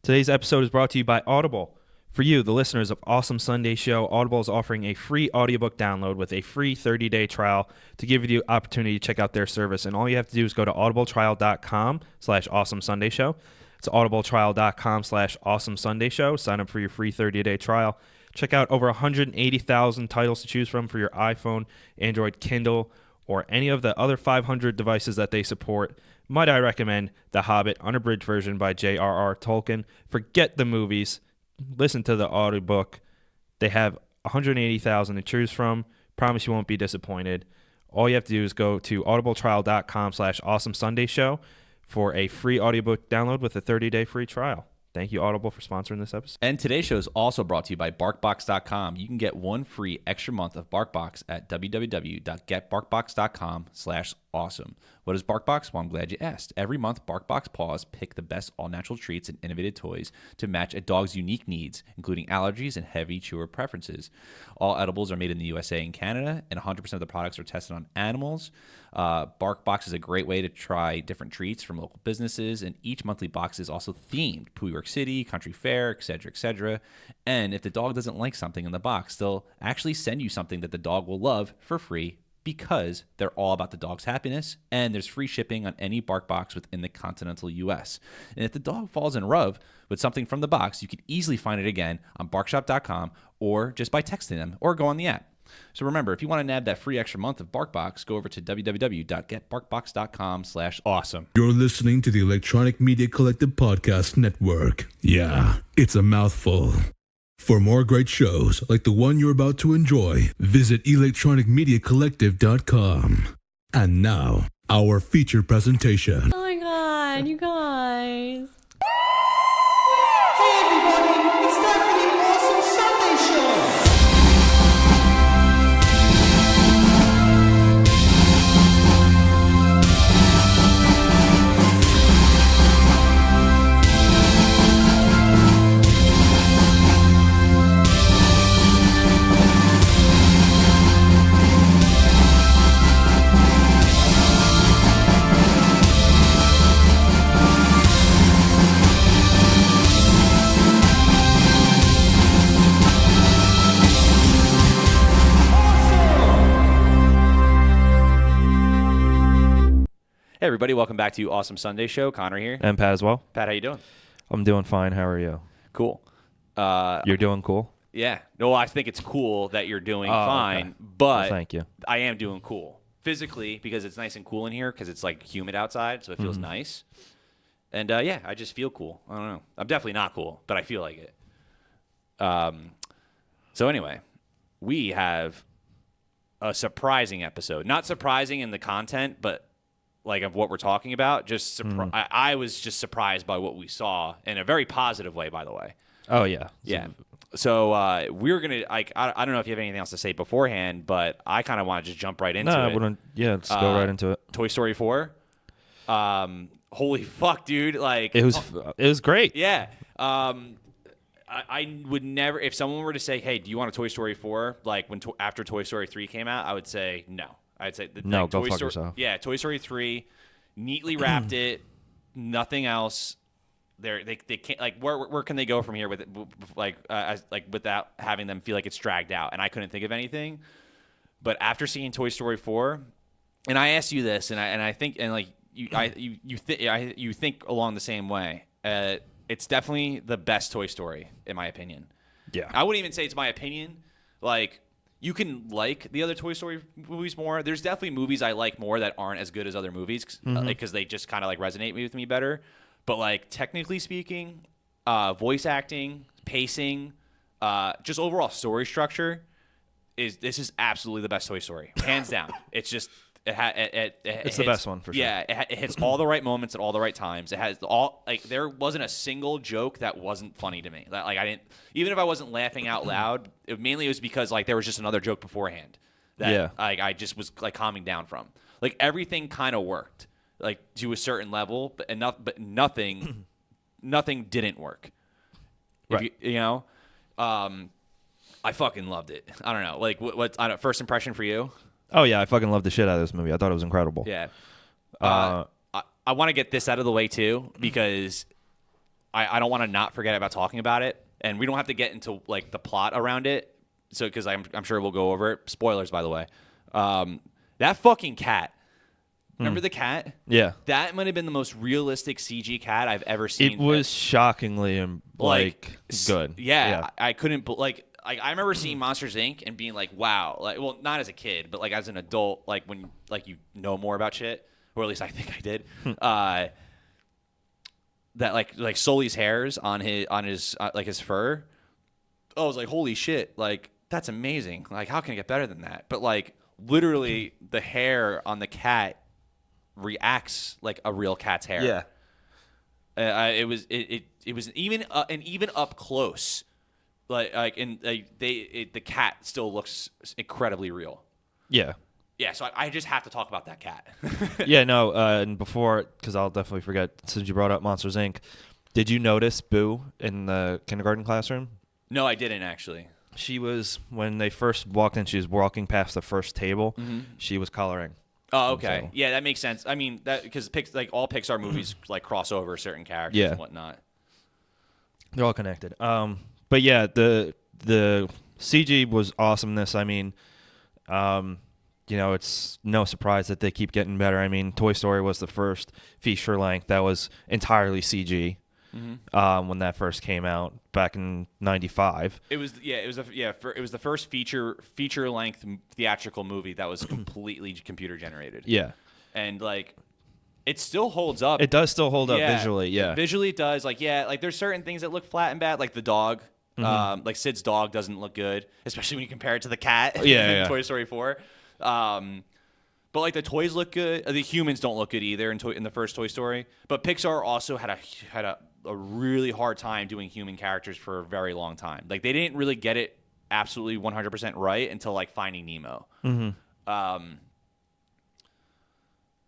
Today's episode is brought to you by Audible. For you, the listeners of Awesome Sunday Show, Audible is offering a free audiobook download with a free 30-day trial to give you the opportunity to check out their service. And all you have to do is go to audibletrial.com/awesomesundayshow. It's audibletrial.com/awesomesundayshow. Sign up for your free 30-day trial. Check out over 180,000 titles to choose from for your iPhone, Android, Kindle, or any of the other 500 devices that they support. Might I recommend The Hobbit, unabridged version by J.R.R. Tolkien. Forget the movies. Listen to the audiobook. They have 180,000 to choose from. Promise you won't be disappointed. All you have to do is go to audibletrial.com/awesomesundayshow for a free audiobook download with a 30-day free trial. Thank you, Audible, for sponsoring this episode. And today's show is also brought to you by BarkBox.com. You can get one free extra month of BarkBox at www.getbarkbox.com/awesome. What is BarkBox? Well, I'm glad you asked. Every month, BarkBox paws pick the best all-natural treats and innovative toys to match a dog's unique needs, including allergies and heavy chewer preferences. All edibles are made in the USA and Canada, and 100% of the products are tested on animals. BarkBox is a great way to try different treats from local businesses, and each monthly box is also themed: New York City, Country Fair, etc., etc. And if the dog doesn't like something in the box, they'll actually send you something that the dog will love for free, because they're all about the dog's happiness, and there's free shipping on any BarkBox within the continental U.S. And if the dog falls in love with something from the box, you can easily find it again on barkshop.com or just by texting them or go on the app. So remember, if you want to nab that free extra month of BarkBox, go over to www.getbarkbox.com/awesome. You're listening to the Electronic Media Collective Podcast Network. Yeah, it's a mouthful. For more great shows like the one you're about to enjoy, visit electronicmediacollective.com. And now, our feature presentation. Oh my god, you guys. Hey everybody, it's time for the Awesome Sunday Show! Hey everybody, welcome back to Awesome Sunday Show. Connor here. And Pat as well. Pat, how you doing? I'm doing fine. How are you? Cool. You're doing cool? Yeah. No, I think it's cool that you're doing Oh, fine, okay. but Well, thank you. I am doing cool. Physically, because it's nice and cool in here, because it's like humid outside, so it feels nice. And yeah, I just feel cool. I don't know. I'm definitely not cool, but I feel like it. So anyway, we have a surprising episode. Not surprising in the content, but like of what we're talking about. Just I was just surprised by what we saw in a very positive way, by the way. Oh, yeah. Yeah. So we're gonna I don't know if you have anything else to say beforehand, but I kind of want to just jump right into No, I it. wouldn't. Yeah, let's go right into it. Toy Story 4. Holy fuck, dude! Like It was great. yeah. I would never, if someone were to say, "Hey, do you want a Toy Story 4?" Like after Toy Story 3 came out, I would say no. I'd say No, like, go Toy fuck Story, yourself. Yeah, Toy Story 3 neatly wrapped it. Nothing else. They can't, like, where can they go from here with it, like without having them feel like it's dragged out? And I couldn't think of anything. But after seeing Toy Story 4, and I asked you this, and I think, and like you think along the same way. It's definitely the best Toy Story in my opinion. Yeah. I wouldn't even say it's my opinion. Like, you can like the other Toy Story movies more. There's definitely movies I like more that aren't as good as other movies, because they just kind of like resonate with me better. But like technically speaking, voice acting, pacing, just overall story structure, this is absolutely the best Toy Story, hands down. It's just It's the best one for sure. Yeah, it hits all the right moments at all the right times. It has all, like, there wasn't a single joke that wasn't funny to me. Like, I didn't, even if I wasn't laughing out loud, it was because like there was just another joke beforehand that like I just was like calming down from. Like, everything kind of worked, like, to a certain level, but nothing didn't work. Right. You know, I fucking loved it. I don't know. Like, what's first impression for you? Oh, yeah, I fucking loved the shit out of this movie. I thought it was incredible. Yeah. I want to get this out of the way, too, because I don't want to not forget about talking about it, and we don't have to get into like the plot around it, so because I'm sure we'll go over it. Spoilers, by the way. That fucking cat. Remember the cat? Yeah. That might have been the most realistic CG cat I've ever seen. It was shockingly good. Yeah, I couldn't I remember seeing Monsters Inc. and being like, wow. Like, well, not as a kid, but like as an adult, like when like you know more about shit, or at least I think I did. That like Sully's hairs on his like his fur. I was like, holy shit! Like that's amazing. Like how can it get better than that? But like literally, the hair on the cat reacts like a real cat's hair. Yeah. It was even up close, the cat still looks incredibly real. Yeah. Yeah, so I just have to talk about that cat. Yeah, no, and before, because I'll definitely forget, since you brought up Monsters, Inc., did you notice Boo in the kindergarten classroom? No, I didn't actually. She was, when they first walked in, she was walking past the first table. She was coloring. Oh, okay. So- Yeah, that makes sense. I mean, that because like all Pixar movies like cross over certain characters and whatnot. They're all connected. But yeah, the CG was awesomeness. I mean, it's no surprise that they keep getting better. I mean, Toy Story was the first feature length that was entirely CG when that first came out back in '95. It was the first feature length theatrical movie that was completely computer generated. Yeah, and like it still holds up. it does still hold up visually. Yeah, visually it does. Like there's certain things that look flat and bad, like the dog. Like Sid's dog doesn't look good, especially when you compare it to the cat. Yeah. Toy Story 4. But like the toys look good. The humans don't look good either in the first Toy Story. But Pixar also had a really hard time doing human characters for a very long time. Like they didn't really get it absolutely 100% right until like Finding Nemo.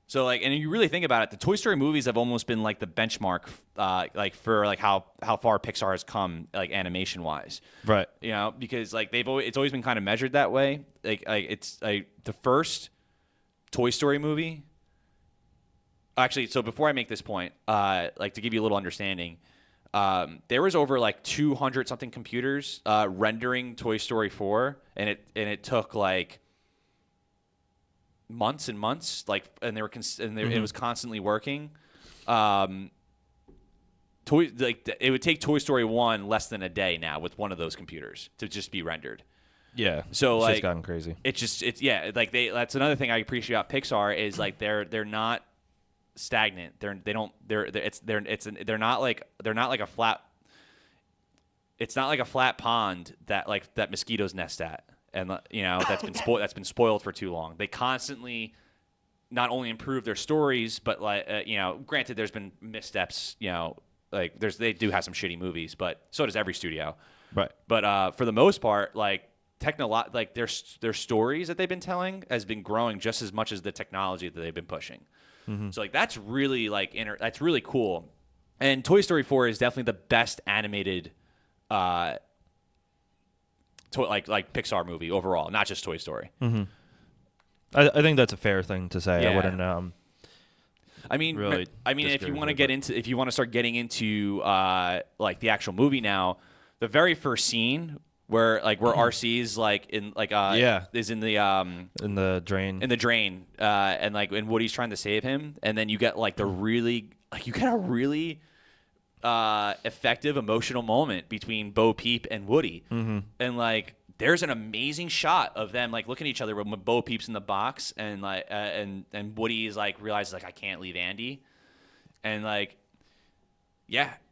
So like, and you really think about it, the Toy Story movies have almost been like the benchmark, like for like how far Pixar has come, like animation wise, right. You know, because like it's always been kind of measured that way. Like it's like the first Toy Story movie. Actually, so before I make this point, like to give you a little understanding, there was over like 200 something computers rendering Toy Story 4, and it took like months and months, like, and it was constantly working. It would take Toy Story 1 less than a day now with one of those computers to just be rendered. Yeah, so it's like just gotten crazy. That's another thing I appreciate about Pixar is like they're not stagnant. They're not like a flat. It's not like a flat pond that mosquitoes nest at. And that's been spoiled for too long. They constantly not only improve their stories, but granted, there's been missteps. They do have some shitty movies, but so does every studio. Right. But for the most part, their stories that they've been telling has been growing just as much as the technology that they've been pushing. So like that's really that's really cool. And Toy Story 4 is definitely the best animated. Like Pixar movie overall, not just Toy Story. I think that's a fair thing to say. Yeah. I wouldn't. Really if you want to start getting into like the actual movie now, the very first scene where RC's like in like is in the drain and Woody's trying to save him, and then you get like a really effective emotional moment between Bo Peep and Woody, and like there's an amazing shot of them like looking at each other when Bo Peep's in the box and like and Woody's like realizes like I can't leave Andy, and like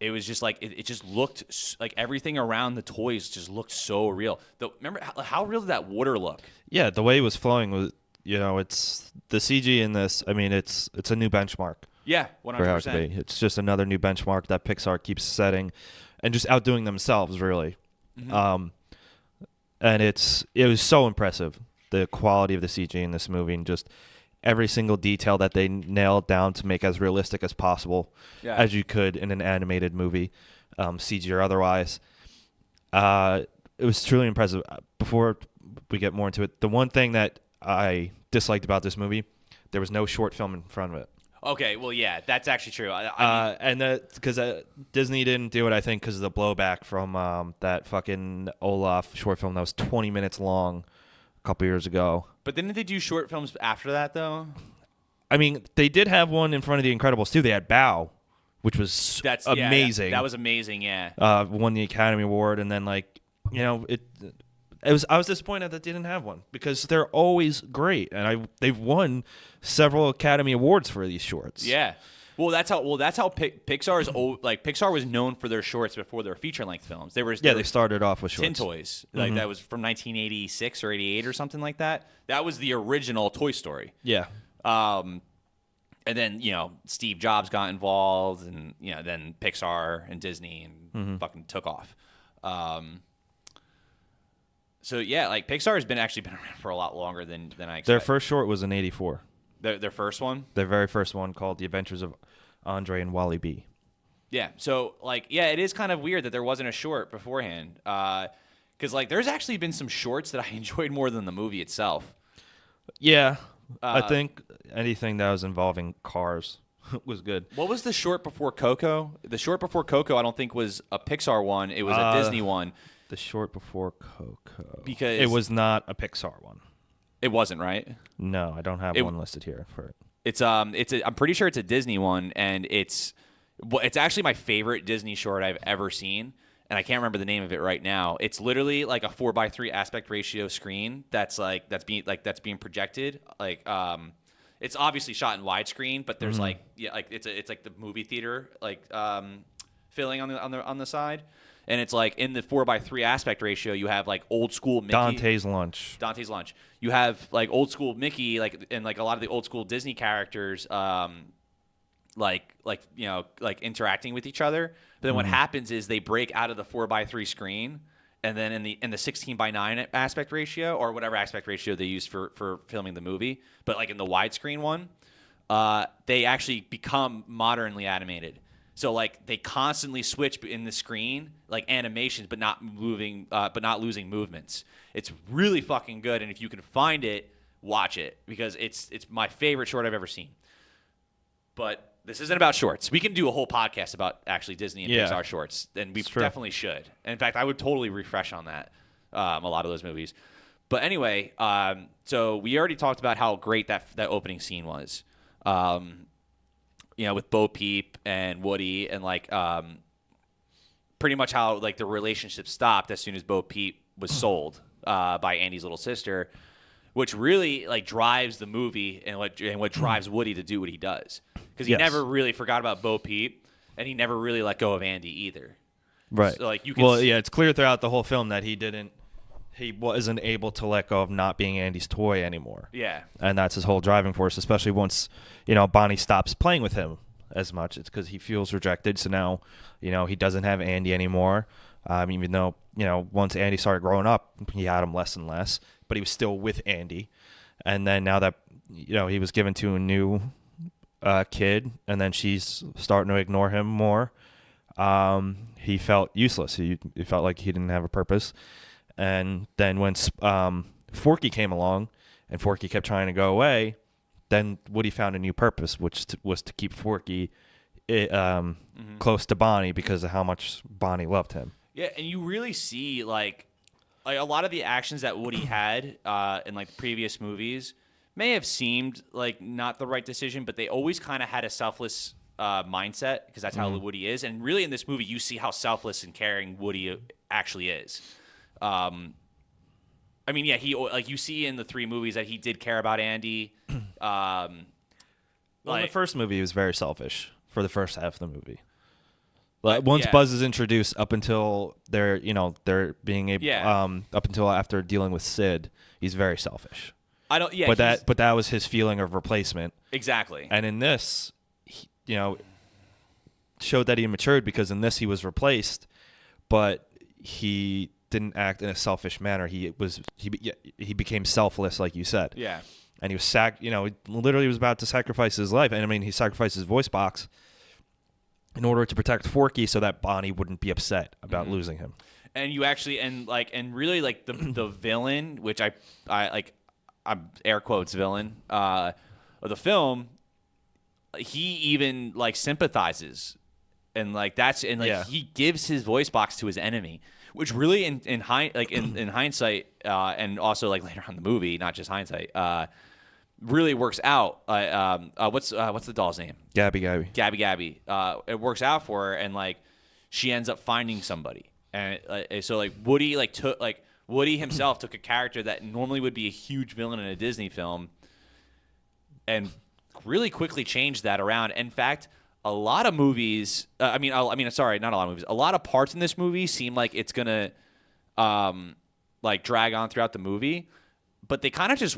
it was just like it just looked like everything around the toys just looked so real. Remember how real did that water look? Yeah, the way it was flowing was it's the CG in this. I mean, it's a new benchmark. Yeah, 100%. It's just another new benchmark that Pixar keeps setting, and just outdoing themselves really. And it was so impressive, the quality of the CG in this movie, and just every single detail that they nailed down to make as realistic as possible as you could in an animated movie, CG or otherwise. It was truly impressive. Before we get more into it, the one thing that I disliked about this movie, there was no short film in front of it. Okay, well, yeah, that's actually true. I mean, And that because Disney didn't do it, I think, because of the blowback from that fucking Olaf short film that was 20 minutes long a couple years ago. but didn't they do short films after that though? I mean, they did have one in front of The Incredibles too. They had Bow, which was That's amazing. Yeah, that was amazing. Yeah. Won the Academy Award, and then I was disappointed that they didn't have one because they're always great, and they've won several Academy Awards for these shorts. Yeah. Well, that's how Pixar's old, like Pixar was known for their shorts before their feature length films. They started off with shorts. Tin Toys. Like that was from 1986 or 88 or something like that. That was the original Toy Story. Yeah. And then, Steve Jobs got involved, and then Pixar and Disney and fucking took off. So yeah, like Pixar has been around for a lot longer than I expected. Their first short was in '84. Their first one? Their very first one, called The Adventures of Andre and Wally B. Yeah. So it is kind of weird that there wasn't a short beforehand. Because there's actually been some shorts that I enjoyed more than the movie itself. Yeah. I think anything that was involving cars was good. What was the short before Coco? The short before Coco, I don't think was a Pixar one. It was a Disney one. The short before Coco. Because it was not a Pixar one. It wasn't, right? No, I don't have one listed here for it. I'm pretty sure it's a Disney one, and it's actually my favorite Disney short I've ever seen, and I can't remember the name of it right now. It's literally like a 4:3 aspect ratio screen that's being projected. It's obviously shot in widescreen, but there's it's like the movie theater filling on the side. And it's like in the 4:3 aspect ratio, you have like old school Mickey. Dante's Lunch. You have like old school Mickey, and like a lot of the old school Disney characters, interacting with each other. But then what happens is they break out of the 4:3 screen, and then in the 16:9 aspect ratio, or whatever aspect ratio they use for filming the movie, but like in the widescreen one, they actually become modernly animated. So they constantly switch in the screen, like animations, but not losing movements. It's really fucking good, and if you can find it, watch it, because it's my favorite short I've ever seen. But this isn't about shorts. We can do a whole podcast about actually Disney and Pixar shorts, and we definitely should. In fact, I would totally refresh on that, a lot of those movies. But anyway, so we already talked about how great that opening scene was. With Bo Peep and Woody, and pretty much how the relationship stopped as soon as Bo Peep was sold by Andy's little sister, which really drives the movie and what drives Woody to do what he does, because he never really forgot about Bo Peep, and he never really let go of Andy either. Right. So you can it's clear throughout the whole film that he wasn't able to let go of not being Andy's toy anymore. Yeah. And that's his whole driving force, especially once, Bonnie stops playing with him as much. It's because he feels rejected. So now, he doesn't have Andy anymore. Even though, once Andy started growing up, he had him less and less, but he was still with Andy. And then now that, he was given to a new kid, and then she's starting to ignore him more, he felt useless. He felt like he didn't have a purpose. And then when Forky came along and Forky kept trying to go away, then Woody found a new purpose, which was to keep Forky close to Bonnie because of how much Bonnie loved him. Yeah, and you really see a lot of the actions that Woody had in the previous movies may have seemed like not the right decision, but they always kind of had a selfless mindset, because that's how Woody is. And really in this movie, you see how selfless and caring Woody actually is. You see in the three movies that he did care about Andy. In the first movie, he was very selfish for the first half of the movie. Once Buzz is introduced, up until they're being able, up until after dealing with Sid, he's very selfish. But that was his feeling of replacement. Exactly. And in this, showed that he matured, because in this he was replaced, but he didn't act in a selfish manner. He became selfless, like you said. Yeah. And he was he literally was about to sacrifice his life. And he sacrificed his voice box in order to protect Forky, so that Bonnie wouldn't be upset about losing him. And you actually and really the villain, which I'm air quotes villain of the film, he even like sympathizes, and like that's and like Yeah. he gives his voice box to his enemy, which really in hindsight, and also like later on in the movie, not just hindsight, really works out. What's the doll's name? Gabby. Gabby. It works out for her, and like she ends up finding somebody, and so like Woody himself took a character that normally would be a huge villain in a Disney film, and really quickly changed that around. In fact, a lot of movies, sorry, not a lot of movies. A lot of parts in this movie seem like it's gonna like drag on throughout the movie, but they kind of just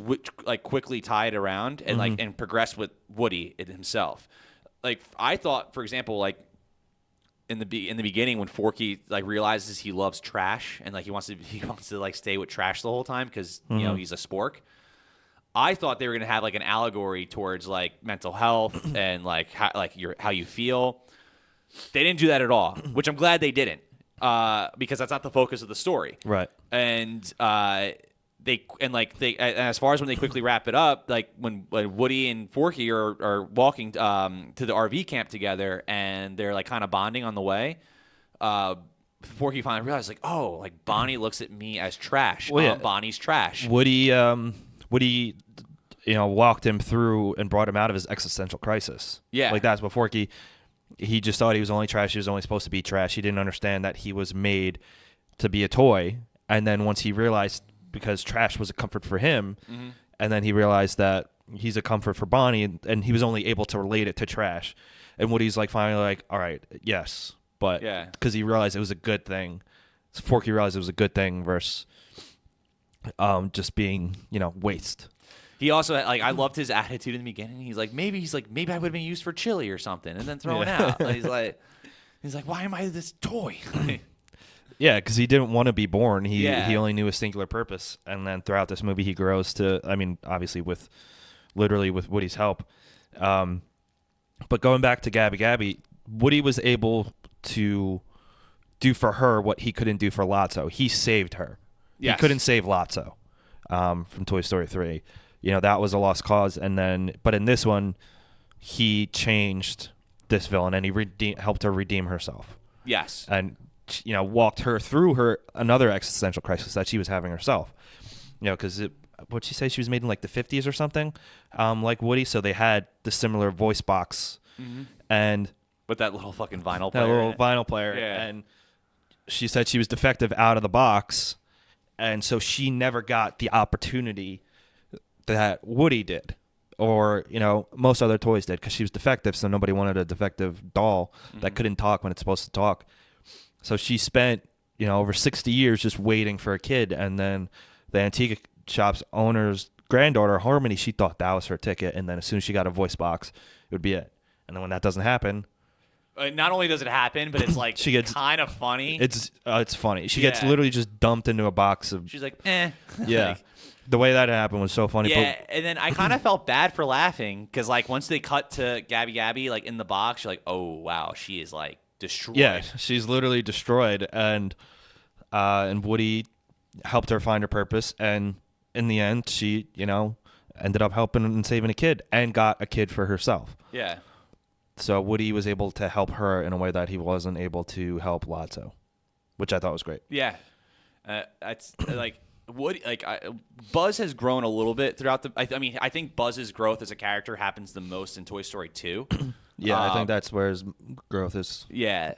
quickly tie it around and and progress with Woody himself. Like I thought, for example, like in the beginning when Forky like realizes he loves trash and like he wants to like stay with trash the whole time because you know he's a spork. I thought they were gonna have like an allegory towards like mental health and like how you feel. They didn't do that at all, which I'm glad they didn't, because that's not the focus of the story. Right. And as far as when they quickly wrap it up, like when Woody and Forky are walking to the RV camp together and they're like kind of bonding on the way, Forky finally realizes like, oh, like Bonnie looks at me as trash. Well, yeah. Bonnie's trash. Woody, walked him through and brought him out of his existential crisis. Yeah. Like that's what Forky, he just thought he was only trash. He was only supposed to be trash. He didn't understand that he was made to be a toy. And then once he realized, because trash was a comfort for him, and then he realized that he's a comfort for Bonnie, and he was only able to relate it to trash. And Woody's like finally like, all right, yes. But because he realized it was a good thing. Forky realized it was a good thing versus just being, waste. He also I loved his attitude in the beginning. He's like maybe I would have been used for chili or something, and then thrown out. And he's like why am I this toy? Yeah, because he didn't want to be born. He only knew a singular purpose, and then throughout this movie, he grows to. I mean, obviously with Woody's help. But going back to Gabby, Woody was able to do for her what he couldn't do for Lotso. He saved her. Yes. He couldn't save Lotso from Toy Story 3. That was a lost cause. But in this one, he changed this villain, and he helped her redeem herself. Yes. And walked her through another existential crisis that she was having herself. Because what'd she say? She was made in like the 50s or something, like Woody. So they had the similar voice box, and with that little fucking vinyl player. Yeah. And she said she was defective out of the box, and so she never got the opportunity that Woody did, or most other toys did, because she was defective. So nobody wanted a defective doll that couldn't talk when it's supposed to talk. So she spent, over 60 years just waiting for a kid. And then the antique shop's owner's granddaughter, Harmony, she thought that was her ticket. And then as soon as she got a voice box, it would be it. And then when that doesn't happen... not only does it happen, but it's like she gets kind of funny. It's funny. She gets literally just dumped into a box of... She's like, eh. Yeah. Like, the way that happened was so funny. Yeah, and then I kind of felt bad for laughing, because like once they cut to Gabby like in the box, you're like, oh, wow, she is like destroyed. Yeah, she's literally destroyed, and Woody helped her find her purpose, and in the end, she, ended up helping and saving a kid, and got a kid for herself. Yeah. So Woody was able to help her in a way that he wasn't able to help Lotso, which I thought was great. Yeah. That's like Woody. Buzz has grown a little bit throughout the. I think Buzz's growth as a character happens the most in Toy Story 2. Yeah, I think that's where his growth is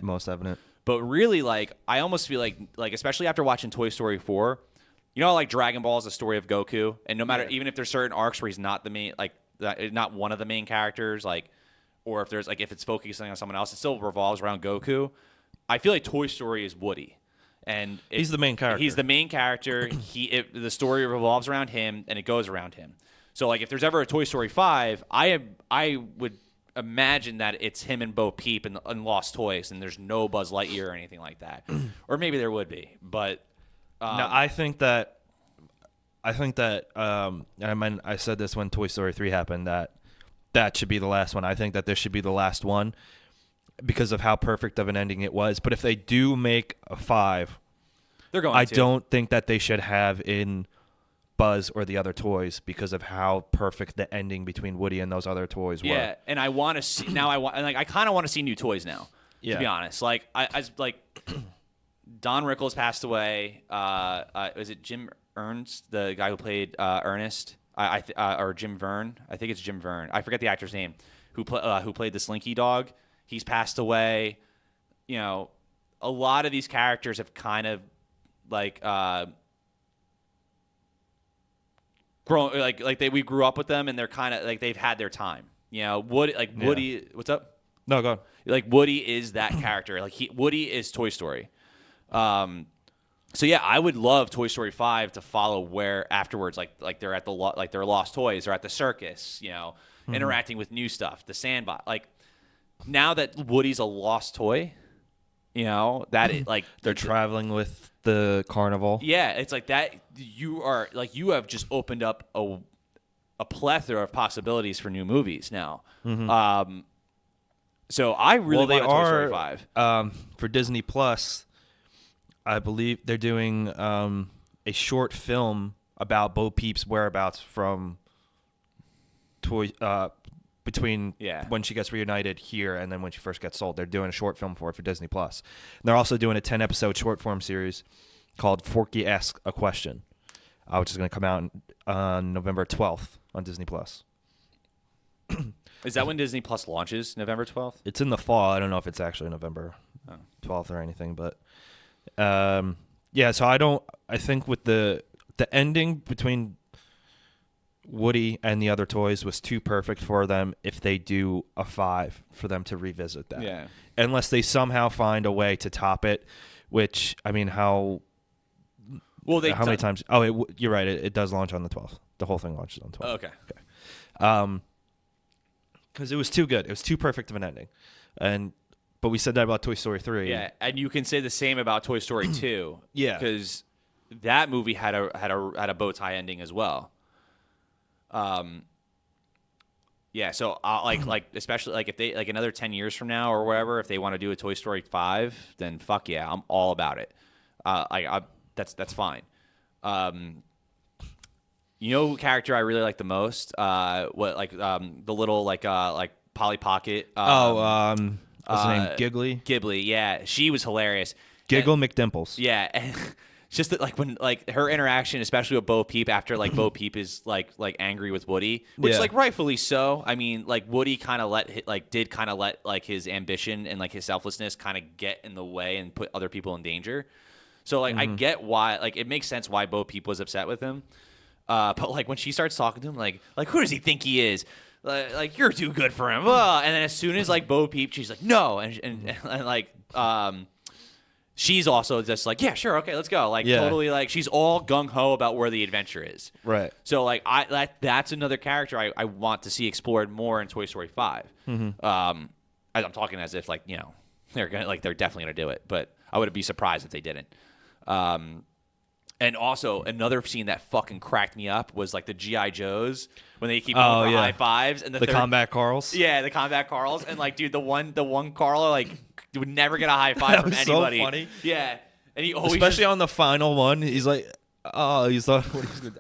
most evident. But really, I almost feel like especially after watching Toy Story 4, like Dragon Ball is a story of Goku, and no matter even if there's certain arcs where he's not the main, not one of the main characters, or if there's if it's focusing on someone else, it still revolves around Goku. I feel like Toy Story is Woody, and he's the main character. He's the main character. The story revolves around him, and it goes around him. So if there's ever a Toy Story 5, I would imagine that it's him and Bo Peep and Lost Toys, and there's no Buzz Lightyear or anything like that, or maybe there would be. But no, I think that, and I said this when Toy Story 3 happened, that should be the last one. I think that this should be the last one because of how perfect of an ending it was. But if they do make a 5, they're going. I don't think that they should have in Buzz or the other toys because of how perfect the ending between Woody and those other toys were. Yeah, and I want to see now. I kind of want to see new toys now. Yeah. To be honest, like like Don Rickles passed away. Was it Jim Ernst, the guy who played Ernest? Or Jim Verne? I think it's Jim Verne. I forget the actor's name. Who played the Slinky Dog? He's passed away. You know, a lot of these characters have kind of like grown, we grew up with them, and they're kind of like they've had their time. You know, Woody. What's up? No, go on. Like Woody is that character. Like Woody is Toy Story. So yeah, I would love Toy Story 5 to follow where afterwards, like they're at they're lost toys or at the circus, you know, interacting with new stuff, the sandbox. Like now that Woody's a lost toy, you know, that like They're traveling with the carnival. yeah, it's like that. You have just opened up a plethora of possibilities for new movies now. So I really want a Toy Story 5. For Disney Plus. I believe they're doing a short film about Bo Peep's whereabouts from between when she gets reunited here and then when she first gets sold. They're doing a short film for Disney Plus. And they're also doing a 10-episode short form series called Forky Asks a Question, which is going to come out on November 12th on Disney Plus. Is that when Disney Plus launches? November 12th? It's in the fall. I don't know if it's actually November 12th or anything, but yeah. So I think with the ending between Woody and the other toys was too perfect for them if they do a 5 for them to revisit that. Yeah. Unless they somehow find a way to top it, which I mean, how many times? Oh, you're right. It does launch on the 12th. The whole thing launches on the 12th. Okay. Because it was too good. It was too perfect of an ending, but we said that about Toy Story 3. Yeah, and you can say the same about Toy Story 2. Yeah. Because that movie had a bow tie ending as well. Yeah, so like especially like if they like another 10 years from now or whatever, if they want to do a Toy Story 5, then fuck yeah, I'm all about it. That's fine. You know who character I really like the most? The little like Polly Pocket. What's her name? Giggly? Ghibli, yeah. She was hilarious. Giggle McDimples. Yeah, and just that like when like her interaction, especially with Bo Peep after like Bo Peep is like angry with Woody, which Yeah. like rightfully so. I mean, like Woody kind of let his ambition and like his selflessness kind of get in the way and put other people in danger. So like I get why, like it makes sense why Bo Peep was upset with him. But like when she starts talking to him, like who does he think he is? Like you're too good for him. And then as soon as like Bo Peep, she's like no, and like she's also just like yeah, sure, okay, let's go. Like totally like she's all gung ho about where the adventure is. Right. So like that's another character I want to see explored more in Toy Story 5. I'm talking as if like you know they're definitely gonna do it, but I wouldn't be surprised if they didn't. And also another scene that fucking cracked me up was like the G.I. Joes when they keep going for high fives and the Combat Carls. Yeah, the Combat Carls and like dude, the one Carl like would never get a high five from was anybody. so funny. Yeah, and he always Especially on the final one, he's like, oh, he's like,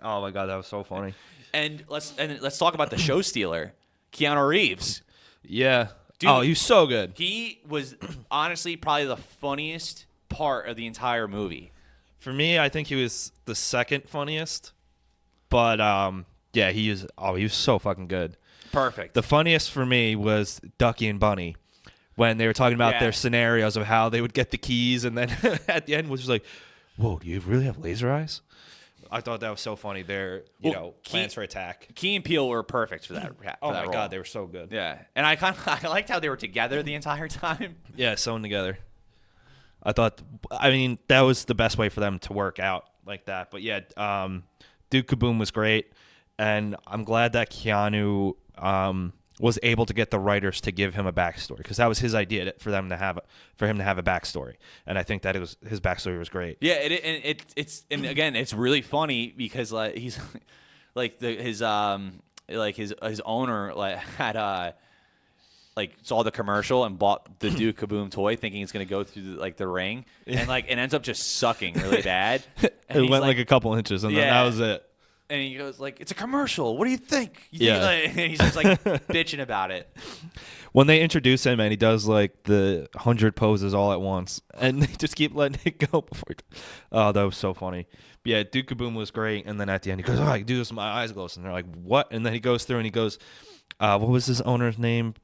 oh my god, that was so funny. And let's talk about the show stealer, Keanu Reeves. Yeah. Dude, oh, he was so good. He was honestly probably the funniest part of the entire movie. For me, I think he was the second funniest, but yeah, he was so fucking good. Perfect. The funniest for me was Ducky and Bunny when they were talking about their scenarios of how they would get the keys, and then at the end was just like, "Whoa, do you really have laser eyes?" I thought that was so funny. Their plans for attack. Key and Peele were perfect for that. Oh my god, they were so good. Yeah, and I liked how they were together the entire time. Yeah, sewn together. I mean, that was the best way for them to work out like that. But yeah, Duke Kaboom was great, and I'm glad that Keanu was able to get the writers to give him a backstory because that was his idea for him to have a backstory, and I think that his backstory was great. Yeah, it's again, it's really funny because like he's like his owner like had like saw the commercial and bought the Duke Kaboom toy thinking it's gonna go through the ring and like it ends up just sucking really bad. And It went like a couple inches and then that was it. And he goes like, "It's a commercial. What do you think?" Yeah. And he's just like bitching about it. When they introduce him and he does like the 100 poses all at once, and they just keep letting it go before. Oh, that was so funny. But yeah, Duke Kaboom was great, and then at the end he goes, "Oh, I can do this with my eyes closed," and they're like, "What?" And then he goes through and he goes, "What was his owner's name?"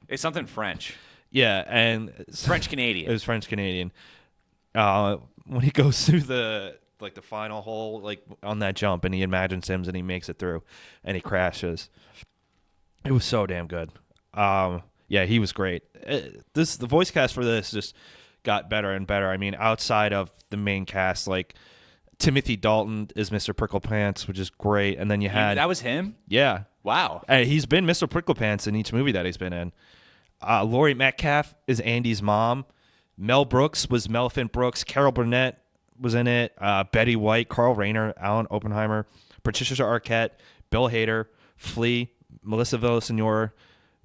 It's something French, Yeah, and French It Canadian. was French Canadian. When he goes through the final hole, like on that jump, and he imagines Sims and he makes it through, and he crashes. It was so damn good. Yeah, he was great. The voice cast for this just got better and better. I mean, outside of the main cast, like Timothy Dalton is Mr. Pricklepants, which is great, and then you had That was him. yeah. Wow. He's been Mr. Pricklepants in each movie that he's been in. Laurie Metcalf is Andy's mom. Mel Brooks was Melephant Brooks. Carol Burnett was in it. Betty White, Carl Rayner, Alan Oppenheimer, Patricia Arquette, Bill Hader, Flea, Melissa Villaseñor,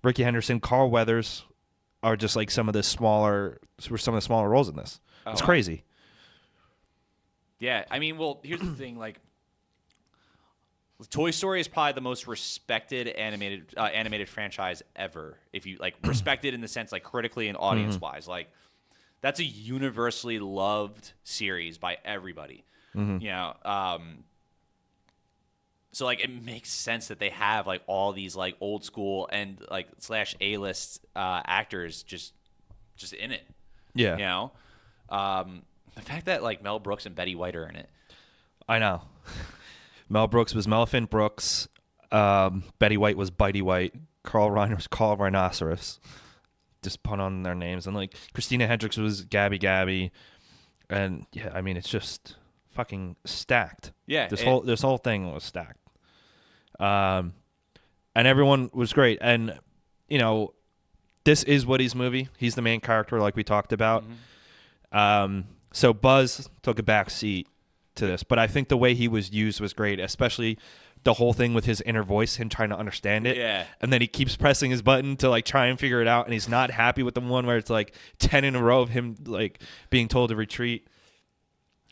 Ricky Henderson, Carl Weathers are just like some of the smaller roles in this. It's wow. crazy. Yeah, I mean, well, here's the thing. Like, Toy Story is probably the most respected animated franchise ever. If you like respected in the sense like critically and audience wise, like that's a universally loved series by everybody. You know, so like it makes sense that they have like all these like old school and like / A-list actors just in it. Yeah, You know, the fact that like Mel Brooks and Betty White are in it. I know. Mel Brooks was Melephant Brooks. Betty White was Bitey White. Carl Reiner was Carl Rhinoceros. Just pun on their names. And like Christina Hendricks was Gabby. And yeah, I mean it's just fucking stacked. Yeah, This whole thing was stacked. And everyone was great. And you know, this is Woody's movie. He's the main character, like we talked about. So Buzz took a back seat to this, but I think the way he was used was great, especially the whole thing with his inner voice, him trying to understand it. Yeah. And then he keeps pressing his button to like try and figure it out, and he's not happy with the one where it's like 10 in a row of him like being told to retreat.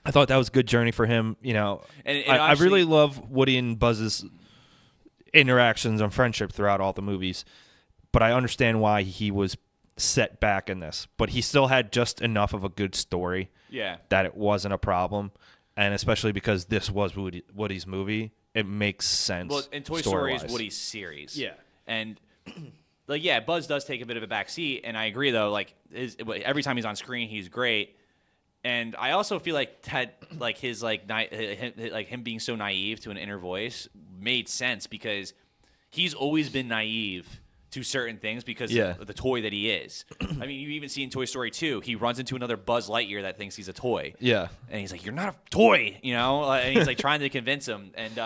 I thought that was a good journey for him. You know, And I really love Woody and Buzz's interactions and friendship throughout all the movies, but I understand why he was set back in this. But he still had just enough of a good story that it wasn't a problem. And especially because this was Woody's movie, it makes sense. Well, and Toy Story is story-wise. Woody's series. Yeah. And like, yeah, Buzz does take a bit of a back seat, and I agree though. Like, every time he's on screen, he's great. And I also feel like Ted, like his him being so naive to an inner voice made sense because he's always been naive to certain things because of the toy that he is. I mean, you even see in Toy Story 2, he runs into another Buzz Lightyear that thinks he's a toy. Yeah. And he's like, "You're not a toy," you know? And he's like trying to convince him. And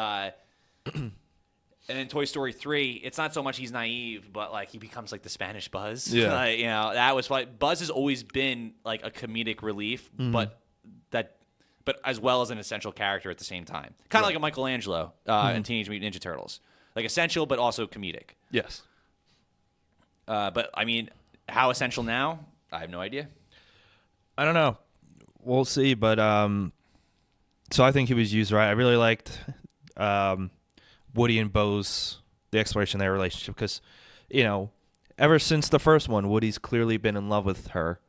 in Toy Story 3, it's not so much he's naive, but like he becomes like the Spanish Buzz. Yeah. Like, you know, that was why Buzz has always been like a comedic relief, but as well as an essential character at the same time. Kind of like a Michelangelo in Teenage Mutant Ninja Turtles. Like essential, but also comedic. Yes. But I mean, how essential now? I have no idea. I don't know. We'll see. But so I think he was used right. I really liked Woody and Bo's the exploration of their relationship because, you know, ever since the first one, Woody's clearly been in love with her,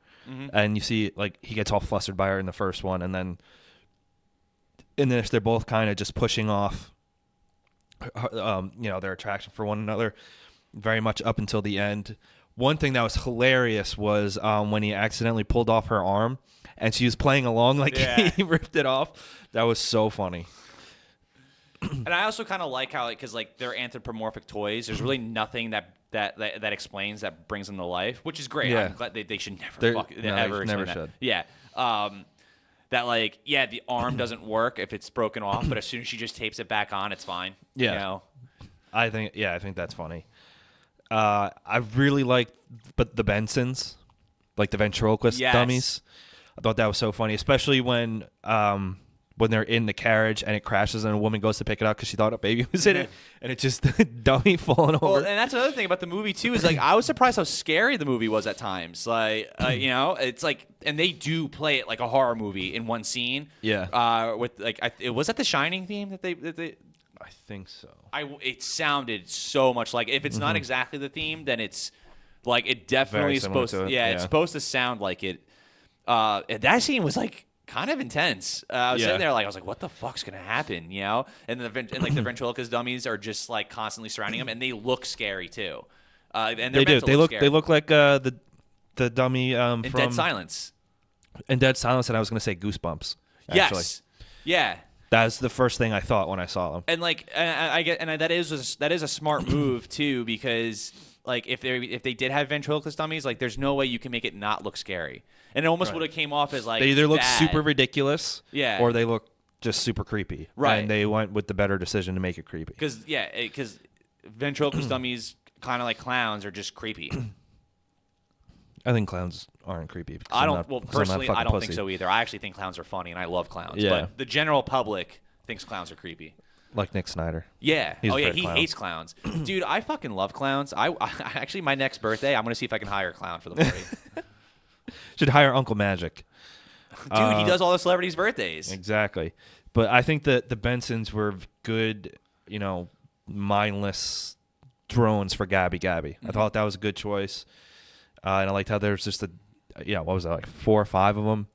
and you see like he gets all flustered by her in the first one, and then in this they're both kind of just pushing off, you know, their attraction for one another. Very much up until the end. One thing that was hilarious was when he accidentally pulled off her arm and she was playing along like he ripped it off. That was so funny. And I also kind of like how, because like they're anthropomorphic toys. There's really nothing that explains that brings them to life, which is great. Yeah. I'm glad they should never They ever never explain that. should. Yeah. That like the arm doesn't work if it's broken off, but as soon as she just tapes it back on, it's fine. Yeah. You know? I think that's funny. I really liked the Bensons, like the ventriloquist dummies. I thought that was so funny, especially when they're in the carriage and it crashes and a woman goes to pick it up because she thought a baby was in it, and it's just the dummy falling over. Well, and that's another thing about the movie too is like I was surprised how scary the movie was at times. Like you know, it's like, and they do play it like a horror movie in one scene. Yeah. With like it was that the Shining theme that they I think so. It sounded so much like, if it's not exactly the theme, then it's like, it definitely Very is similar supposed to to. it, It's yeah. supposed to sound like it. And that scene was like kind of intense. I was Yeah. sitting there like, I was like, what the fuck's gonna happen, you know? And like the ventriloquist dummies are just like constantly surrounding him, and they look scary too. And they're They do. meant to They look. scary. They look like the dummy in from Dead Silence. In Dead Silence, and I was going to say Goosebumps. Actually. Yes. Yeah. That's the first thing I thought when I saw them. And like, that is a smart move too, because like if they did have ventriloquist dummies, like there's no way you can make it not look scary, and it almost would have came off as like They either look bad. super ridiculous, Yeah. or they look just super creepy. Right. And they went with the better decision to make it creepy. because ventriloquist dummies, kind of like clowns, are just creepy. I think clowns aren't creepy. because I I'm don't. not- Well, because I'm not a personally, fucking I don't pussy. think so either. I actually think clowns are funny, and I love clowns. Yeah. But the general public thinks clowns are creepy. Like Nick Snyder. Yeah. He's Oh yeah, afraid of he clowns. hates clowns. Dude, I fucking love clowns. I actually, my next birthday, I'm gonna see if I can hire a clown for the party. Should hire Uncle Magic. Dude, he does all the celebrities' birthdays. Exactly. But I think that the Bensons were good, mindless drones for Gabby Gabby. I thought that was a good choice. And I liked how there's just what was that, like 4 or 5 of them?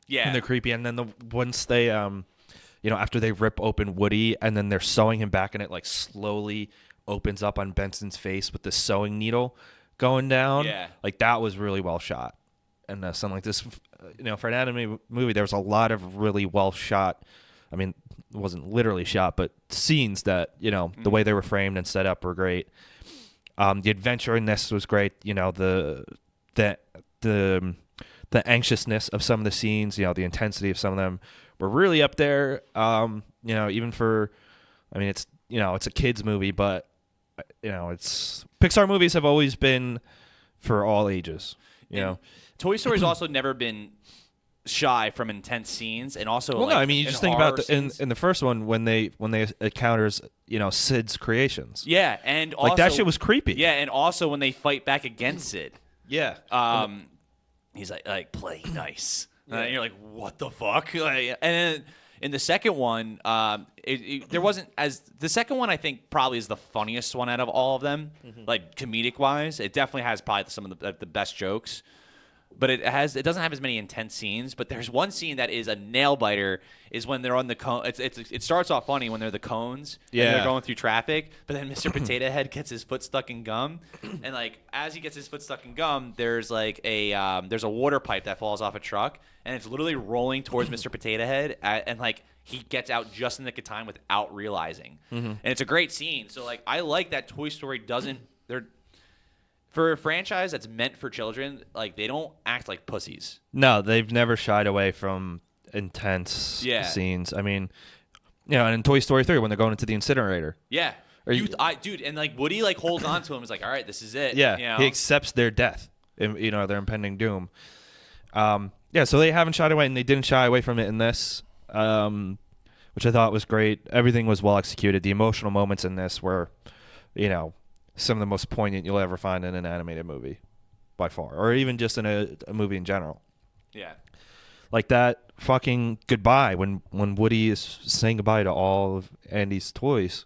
Yeah. And they're creepy. And then once they, after they rip open Woody and then they're sewing him back and it like slowly opens up on Benson's face with the sewing needle going down. Yeah. Like that was really well shot. And something like this, for an anime movie, there was a lot of really well shot. I mean, it wasn't literally shot, but scenes that, the way they were framed and set up were great. The adventure in this was great. The anxiousness of some of the scenes, the intensity of some of them were really up there. Even for, it's a kids movie, but it's Pixar movies have always been for all ages. Toy Story's also never been shy from intense scenes, and also Well, no, you just think about in the the first one when they encounters Sid's creations. yeah, and also Like that shit was creepy. Yeah, and also when they fight back against Sid. Yeah. He's like play nice, and you're like, what the fuck? Like, and then in the second one, there wasn't as the second one. I think probably is the funniest one out of all of them, like comedic wise. It definitely has probably some of the best jokes, but it doesn't have as many intense scenes. But there's one scene that is a nail biter. Is when they're on the cone. It starts off funny when they're the cones. And Yeah. they're going through traffic, but then Mr. Potato Head gets his foot stuck in gum, and like as he gets his foot stuck in gum, there's like there's a water pipe that falls off a truck, and it's literally rolling towards Mr. Potato Head, and like he gets out just in the nick of time without realizing, and it's a great scene. So like I like that Toy Story doesn't for a franchise that's meant for children, like they don't act like pussies. No, they've never shied away from intense Yeah. scenes. I mean, and in Toy Story 3 when they're going into the incinerator. Yeah. Are you- Dude, and like Woody like holds on to him. Is like, all right, this is it. Yeah, you know? he accepts their death, their impending doom. So they haven't shied away, and they didn't shy away from it in this, which I thought was great. Everything was well executed. The emotional moments in this were, some of the most poignant you'll ever find in an animated movie, by far, or even just in a movie in general. Yeah. Like that fucking goodbye when Woody is saying goodbye to all of Andy's toys.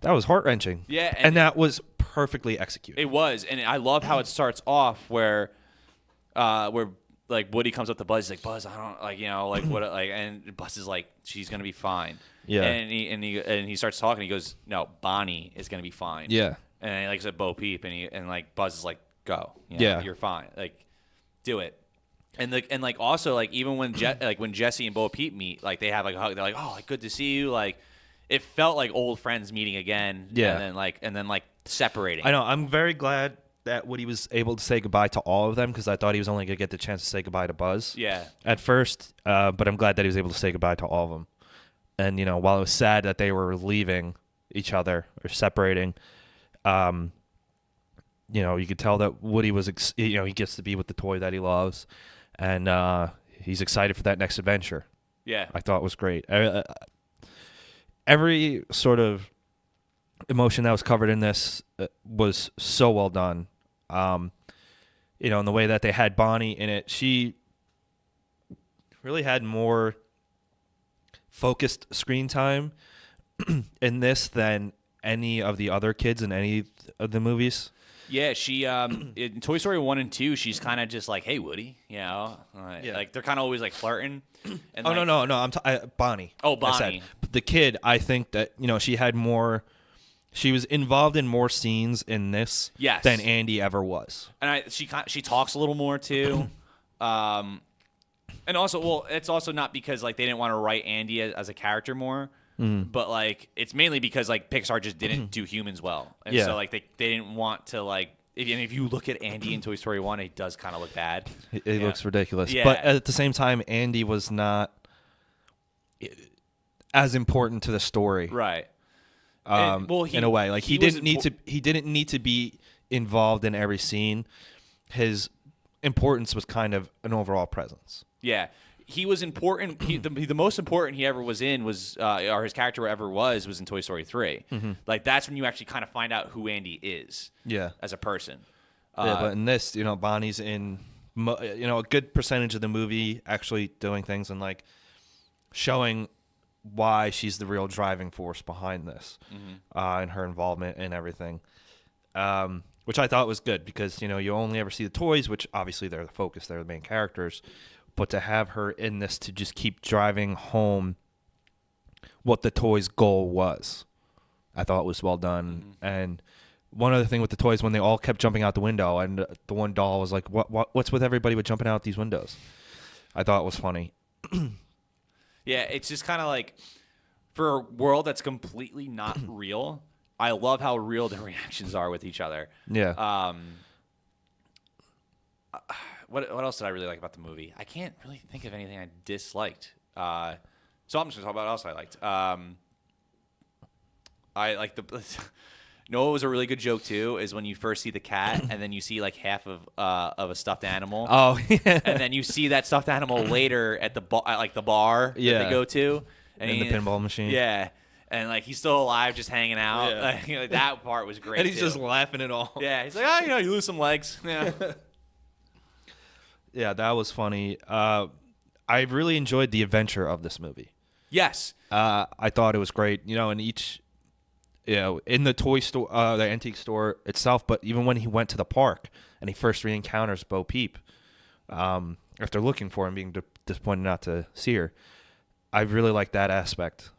That was heart-wrenching. Yeah, and that was perfectly executed. It was, and I love how it starts off where like Woody comes up to Buzz, he's like, Buzz, I don't like what like, and Buzz is like, she's gonna be fine. Yeah. And he starts talking. He goes, no, Bonnie is gonna be fine. Yeah. And he like said Bo Peep, and like Buzz is like, go. Yeah. You're fine. Like, do it. And like also like even when when Jesse and Bo Peep meet, like they have like a hug. They're like, oh, like good to see you. Like it felt like old friends meeting again. Yeah. And then separating. I know. I'm very glad that Woody was able to say goodbye to all of them because I thought he was only going to get the chance to say goodbye to Buzz. Yeah. At first, but I'm glad that he was able to say goodbye to all of them. And, while it was sad that they were leaving each other or separating, you could tell that Woody was, he gets to be with the toy that he loves. And he's excited for that next adventure. Yeah. I thought it was great. Every sort of emotion that was covered in this was so well done. In the way that they had Bonnie in it, she really had more focused screen time in this than any of the other kids in any of the movies. Yeah, she in Toy Story 1 and 2, she's kind of just like, "Hey, Woody," like they're kind of always like flirting. And No, I'm Bonnie. Oh, I said. Bonnie. The kid, I think that she had more. She was involved in more scenes in this than Andy ever was. And she talks a little more too. And also, well, it's also not because like they didn't want to write Andy as a character more, but like it's mainly because like Pixar just didn't do humans well, and so like they didn't want to like. If you look at Andy in Toy Story 1, it does kind of look bad. It looks ridiculous. Yeah. But at the same time, Andy was not as important to the story. Right. In a way, like he didn't need to be involved in every scene. His importance was kind of an overall presence. Yeah, he was important. The most important he ever was in was, or his character ever was in Toy Story 3. Like that's when you actually kind of find out who Andy is. Yeah, as a person. Yeah, but in this, Bonnie's in, a good percentage of the movie actually doing things and like showing why she's the real driving force behind this, and her involvement and everything, which I thought was good because you only ever see the toys, which obviously they're the focus, they're the main characters, but to have her in this to just keep driving home what the toys' goal was, I thought was well done. And one other thing with the toys, when they all kept jumping out the window, and the one doll was like, "What's with everybody with jumping out these windows?" I thought it was funny. Yeah, it's just kind of like for a world that's completely not real. I love how real the reactions are with each other. Yeah. What else did I really like about the movie? I can't really think of anything I disliked. So I'm just gonna talk about what else I liked. I like the. What was a really good joke too is when you first see the cat and then you see like half of a stuffed animal. Oh, yeah. And then you see that stuffed animal later at the bar that they go to, and in the pinball machine. Yeah, and like he's still alive, just hanging out. Yeah. Like, that part was great. And he's too. just laughing it all. Yeah, he's like, you lose some legs. Yeah. Yeah, that was funny. I really enjoyed the adventure of this movie. Yes. I thought it was great. In each, in the toy store, the antique store itself, but even when he went to the park and he first re-encounters Bo Peep, after looking for him, being disappointed not to see her, I really like that aspect.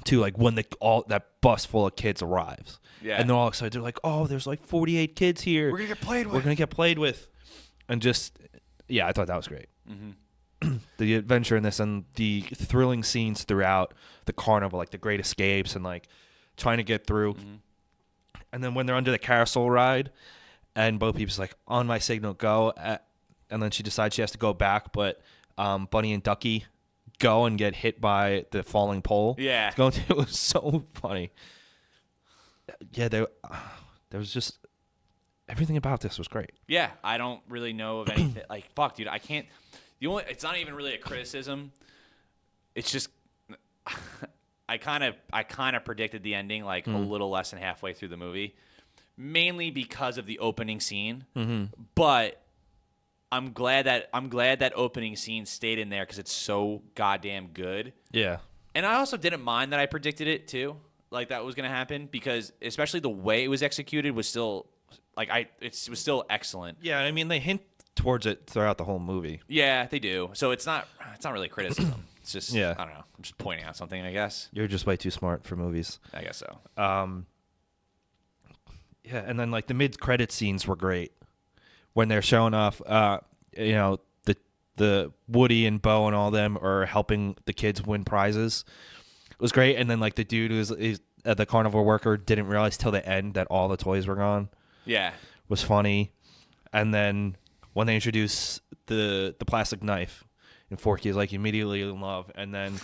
Too, like when that bus full of kids arrives, and they're all excited. They're like, "Oh, there's like 48 kids here. We're gonna get played with. We're gonna get played with," and just. Yeah, I thought that was great. The adventure in this and the thrilling scenes throughout the carnival, like the great escapes and like trying to get through. And then when they're under the carousel ride and Bo Peep's like, "On my signal, go." And then she decides she has to go back, but Bunny and Ducky go and get hit by the falling pole. Yeah. It was so funny. Yeah, there was just... Everything about this was great. Yeah, I don't really know of anything. Like, fuck, dude, I can't. It's not even really a criticism. It's just, I kind of predicted the ending like a little less than halfway through the movie, mainly because of the opening scene. But I'm glad that opening scene stayed in there because it's so goddamn good. Yeah. And I also didn't mind that I predicted it too, like that was gonna happen because especially the way it was executed was still. It was still excellent. Yeah, I mean they hint towards it throughout the whole movie. Yeah, they do. So it's not really criticism. It's just Yeah. I don't know. I'm just pointing out something, I guess. You're just way too smart for movies. I guess so. Yeah, and then like the mid-credit scenes were great when they're showing off. The Woody and Bo and all them are helping the kids win prizes. It was great, and then like the dude who's the carnival worker didn't realize till the end that all the toys were gone. Yeah. Was funny. And then when they introduce the plastic knife and Forky is like immediately in love and then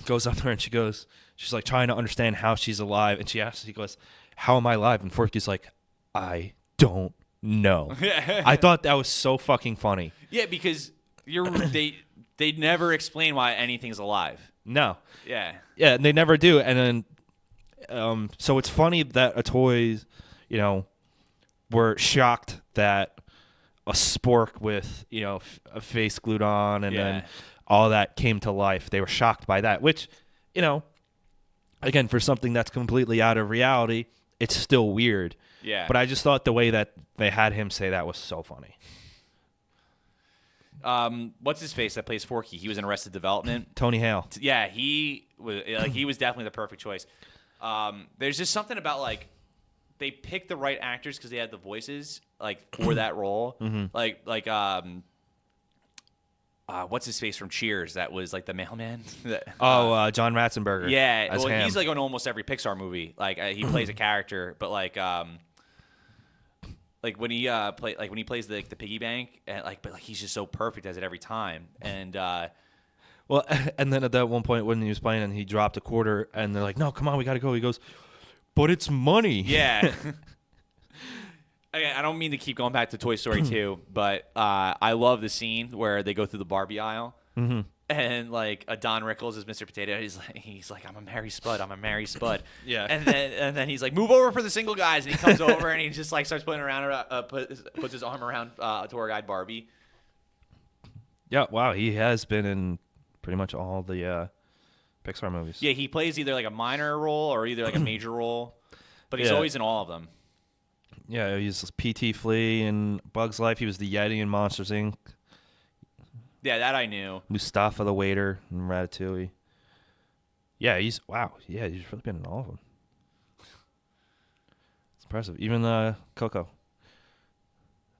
goes up there and she's like trying to understand how she's alive and he goes, "How am I alive?" And Forky's like, "I don't know." I thought that was so fucking funny. Yeah, because they never explain why anything's alive. No. Yeah. Yeah, and they never do. And then so it's funny that a toys were shocked that a spork with, a face glued on and then all that came to life. They were shocked by that, which, again, for something that's completely out of reality, it's still weird. Yeah. But I just thought the way that they had him say that was so funny. What's his face that plays Forky? He was in Arrested Development. Tony Hale. Yeah, he was definitely the perfect choice. There's just something about like they picked the right actors because they had the voices like for that role. Like what's his face from Cheers? That was like the mailman. John Ratzenberger. Yeah, as well, Ham. he's like on almost every Pixar movie. Like he plays a character, but like when he when he plays the piggy bank, and but he's just so perfect as it every time. And Well, and then at that one point when he was playing and he dropped a quarter and they're like, no, come on, we got to go. He goes, but it's money. yeah. I don't mean to keep going back to Toy Story 2, but I love the scene where they go through the Barbie aisle. And like Don Rickles is Mr. Potato. He's like, I'm a Mary Spud. I'm a Mary Spud. Yeah. And then he's like, move over for the single guys. And he comes over and he just like starts putting around, puts his arm around tour guide Barbie. Yeah, wow. He has been in pretty much all the Pixar movies. Yeah, he plays either like a minor role or either like a major role, but he's Yeah. always in all of them. Yeah, he's P.T. Flea in Bug's Life. He was the Yeti in Monsters, Inc. Yeah, that I knew. Mustafa the waiter in Ratatouille. Yeah, he's really been in all of them. It's impressive. Even Coco.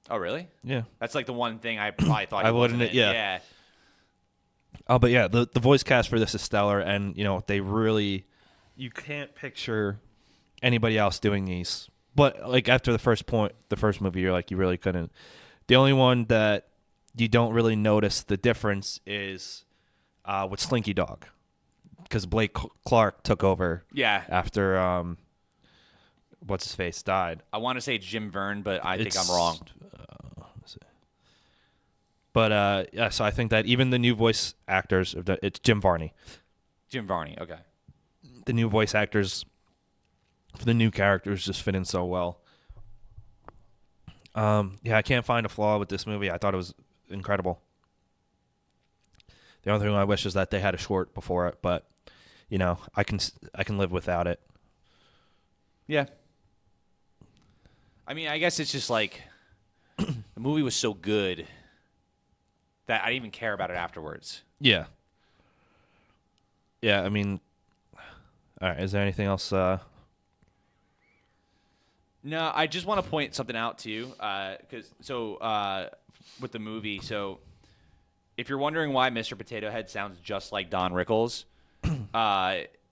Oh, really? Yeah. That's like the one thing I probably thought I he wasn't wouldn't- in. yeah. Oh, but yeah, the voice cast for this is stellar, and they really, you can't picture anybody else doing these. But like after the first movie, you're like, you really couldn't. The only one that you don't really notice the difference is with Slinky Dog, because Blake Clark took over. Yeah. After what's his face died. I want to say Jim Verne, but I think I'm wrong. But yeah, so I think that even the new voice actors, it's Jim Varney. Jim Varney, okay. The new voice actors for the new characters just fit in so well. Yeah, I can't find a flaw with this movie. I thought it was incredible. The only thing I wish is that they had a short before it, but I can live without it. Yeah. I mean, I guess it's just like the movie was so good that I didn't even care about it afterwards. Yeah. Yeah, I mean, all right, is there anything else? No, I just want to point something out too, with the movie. So, if you're wondering why Mr. Potato Head sounds just like Don Rickles,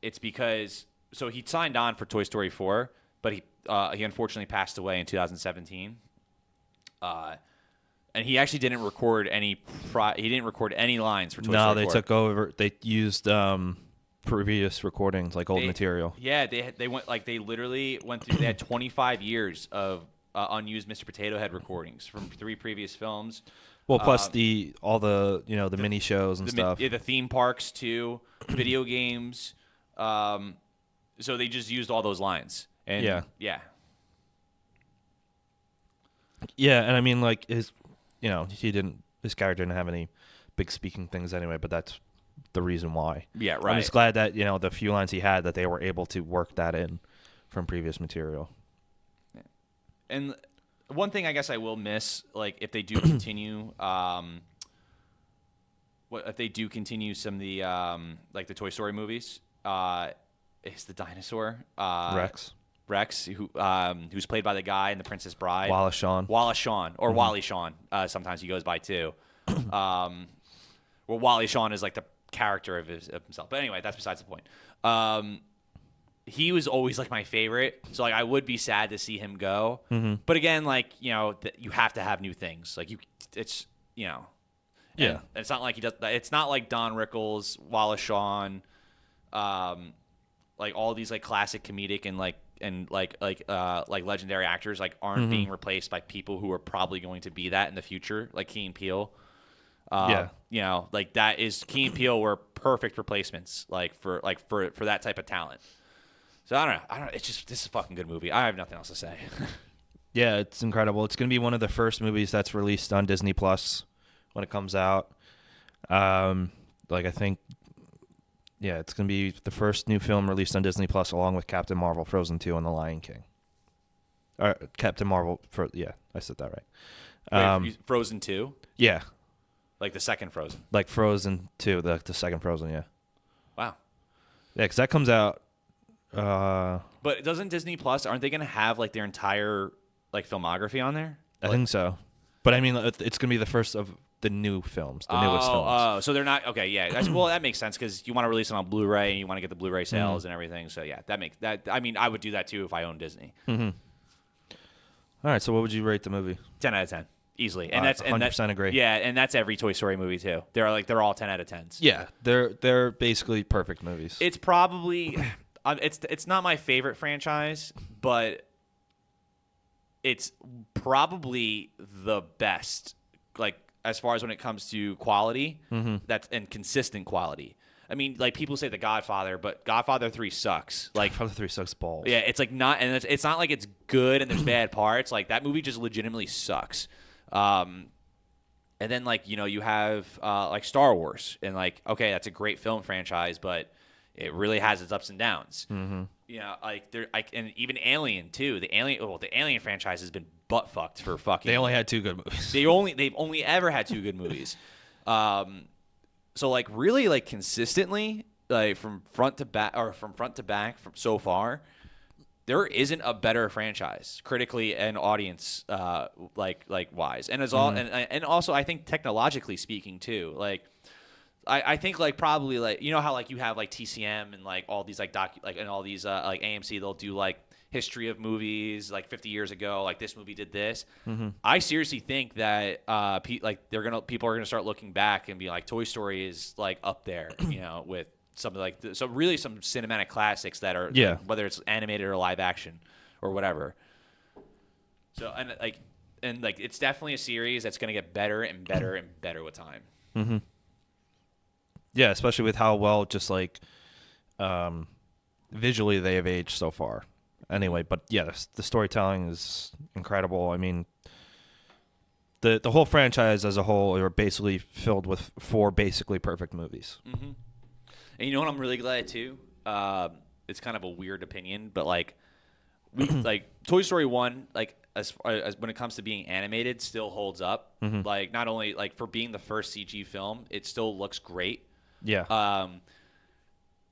it's because he signed on for Toy Story 4, but he unfortunately passed away in 2017. And he actually didn't record any. He didn't record any lines for Toy Story 4. No, they took over. They used previous recordings, like old material. Yeah, they went they literally went through. They had 25 years of unused Mr. Potato Head recordings from 3 previous films. Well, plus all the the mini shows and stuff. Yeah, the theme parks too, video games. So they just used all those lines. And Yeah. yeah. Yeah, and I mean, like his character didn't have any big speaking things anyway, but that's the reason why. Yeah, right. I'm just glad that the few lines he had, that they were able to work that in from previous material. And one thing I guess I will miss, like if they do continue, if they do continue some of the like the Toy Story movies, is the dinosaur Rex, who's played by the guy in The Princess Bride. Wallace Shawn, or Wally Shawn. Sometimes he goes by too. Well, Wally Shawn is like the character of himself. But anyway, that's besides the point. He was always like my favorite, so like I would be sad to see him go. But again, like you have to have new things. Like it's Yeah. And it's not like he does. It's not like Don Rickles, Wallace Shawn, like all these like classic comedic and legendary actors like aren't being replaced by people who are probably going to be that in the future, like Key and Peele. Like that is Key and Peele were perfect replacements, for that type of talent. So I don't know. This is a fucking good movie. I have nothing else to say. Yeah, it's incredible. It's going to be one of the first movies that's released on Disney Plus when it comes out. I think Yeah, it's going to be the first new film released on Disney Plus, along with Captain Marvel, Frozen 2, and The Lion King. Captain Marvel, yeah, I said that right. Wait, Frozen 2? Yeah, Like the second Frozen. like Frozen 2, the second Frozen, yeah. Wow. Yeah, because that comes out. But doesn't Disney Plus, aren't they going to have like their entire like filmography on there? I think so. But I mean, it's going to be the first of the new films, the newest films. Oh, so they're not okay. Yeah, well, that makes sense because you want to release it on Blu-ray and you want to get the Blu-ray sales and everything. So yeah, that makes that. I mean, I would do that too if I owned Disney. All right, so what would you rate the movie? 10 out of 10, easily, and Alright, that's 100% agree. Yeah, and that's every Toy Story movie too. They're all 10 out of 10s. Yeah, they're basically perfect movies. It's probably it's not my favorite franchise, but it's probably the best. Like as far as when it comes to quality, that's and consistent quality. I mean, like people say The Godfather, but Godfather 3 sucks. Like Godfather 3 sucks balls. yeah, it's like not, and it's not like it's good and there's bad parts. Like that movie just legitimately sucks. And then like you have like Star Wars, and like okay, that's a great film franchise, but it really has its ups and downs. You know, like and even Alien too. The Alien franchise has been butt fucked for fucking. They only had 2 good movies. They've only ever had 2 good movies. So like really like consistently like from front to back from so far, there isn't a better franchise critically and audience like wise, and as all and also I think technologically speaking too. Like I think like probably like how like you have like TCM and like all these like and all these like AMC, they'll do like history of movies like 50 years ago, like this movie did this. I seriously think that people are gonna start looking back and be like Toy Story is like up there, with something like so really some cinematic classics that are whether it's animated or live action or whatever. So and it's definitely a series that's gonna get better and better and better with time. Yeah, especially with how well just like visually they have aged so far. Anyway, but yeah, the storytelling is incredible. I mean, the whole franchise as a whole are basically filled with 4 basically perfect movies. And you know what I'm really glad too? It's kind of a weird opinion, but like like Toy Story 1, like as when it comes to being animated, still holds up. Like not only like for being the first CG film, it still looks great. Yeah.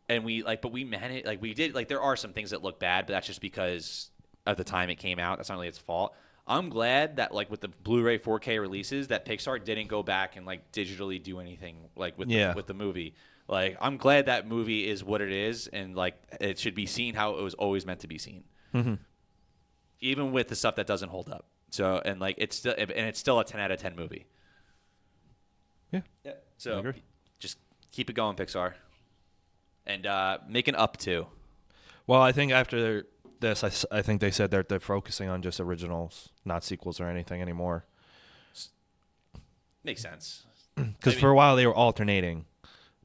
And we managed, like we did, like there are some things that look bad, but that's just because of the time it came out. That's not really its fault. I'm glad that like with the Blu-ray 4K releases that Pixar didn't go back and like digitally do anything like with the movie. Like I'm glad that movie is what it is, and like it should be seen how it was always meant to be seen. Even with the stuff that doesn't hold up. So and like it's still a 10 out of 10 movie. Yeah. So just keep it going, Pixar. And make an up to. Well, I think after this, I think they said they're focusing on just originals, not sequels or anything anymore. Makes sense. Because for a while they were alternating